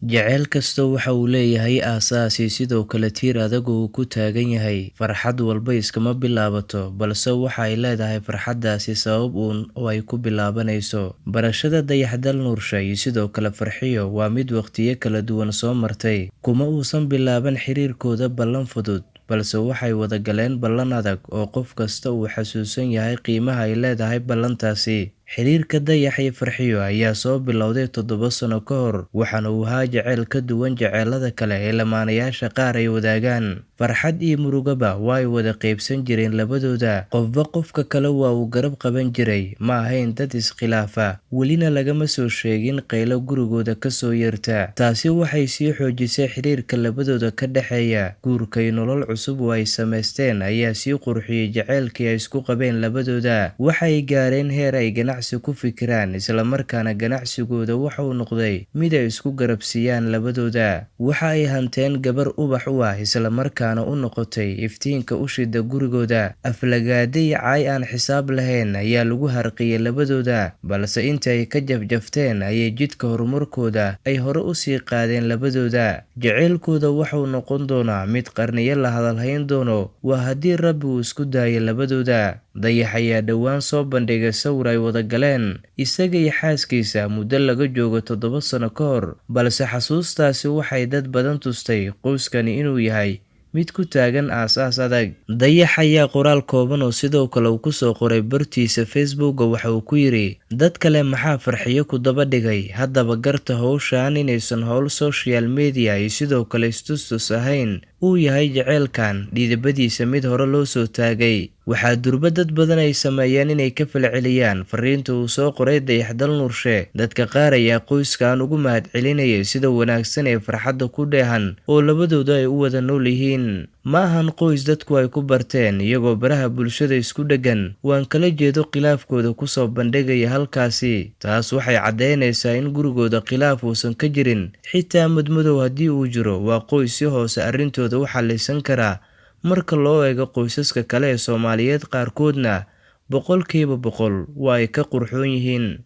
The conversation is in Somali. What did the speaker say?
Jacayl kasta waxa uu leeyahay aasaasi sidoo kale tiir adag oo uu ku taagan yahay. Farxad walba iskama bilaabato, balse waxa ay leedahay farxaddaasi sabab uun oo ay ku bilaabanayso. Barashada Dayax-dal Nuurshe iyo sidoo kale Farxiyo waa mid waqtiyo kala duwan soo martay. Kuma uusan bilaaban xiriirkooda ballan fudud, balse waxay wada galeen ballan adag oo qof kasta uu xasuusan yahay qiimaha ay leedahay ballantaasi. Xiriirka Dayax iyo Farxiyo ayaa soo bilowday 7 sano ka hor, waxaana uu ahaa jacayl ka duwan jacaylada kale ee lamaanayaasha qaar ay wadaagaan. Farxad iyo murugaba waa ay wada qaybsan jireen labadooda, qofba qofka kale waa uu garab qaban jiray, ma ahayn dad iskhilaafa. Welina lagama soo sheegin qaylo gurigooda ka soo yeerta. Taasi waxay sii xoojisay xiriirka labadooda ka dhexeeya. Guurka iyo nolol cusub oo ay samaysteen ayaa sii qurxiyay jacaylkii ay isku qabeen labadooda. Waxay gaareen heer ay ganacsi ku fikiraan, isla markaana ganacsigooda waxa uu noqday mid ay isku garabsiiyaan labadooda. Waxa ay hanteen gabar ubax u ah, isla markaana u noqotay iftiinka u shida gurigooda. Aflagaado iyo cay aan xisaab lahayn ayaa lagu harqiyay labadooda, balse intii ay ka jafjafteen ayay jidka horumarkooda ay hore u sii qaadeen labadooda. Jacaylkooda waxa uu noqon doonaa mid qarniyo la hadal hayn doono, waa haddii Rabbi uu isku daayay labadooda. Dayax ayaa dhowaan soo bandhigay sawir ay wada galeen isaga iyo xaaskiisa muddo laga joogo 7 sano ka hor, balse xasuustaasi waxay dad badan tustay qoyskani inuu yahay mid ku taagan aasaas adag. Dayax ayaa qoraal kooban oo sidoo kale uu ku soo qoray bartiisa Facebook waxa uu ku yiri: dad kale maxaa Farxiyo ku daba dhigay? Haddaba garta hawshan inaysan howl social media iyo sidoo kale istustus ahayn, uu yahay jacaylkan dhidibadiisa mid hore loo soo taagay. Waxaa durba dad badan ay sameeyeen inay ka falceliyaan fariinta uu soo qoray Dayax-dal Nuurshe. Dadka qaar ayaa qoyskan ugu mahadcelinayay sida wanaagsan ee farxadda ku dheehan oo labadooda ay u wada nool yihiin. Ma ahan qoys dadku ay ku barteen iyagoo baraha bulshada isku dheggan, waan kala jeedo khilaafkooda ku soo bandhigaya halkaasi. Taas waxay caddeynaysaa in gurigooda khilaaf uusan ka jirin, xitaa madmadow haddii uu jiro, waa qoys si hoose arrintooda u xallisan kara. Marka loo eego qoysaska kale ee Soomaaliyeed qaarkoodna, 100% waa ay ka qurxoon yihiin.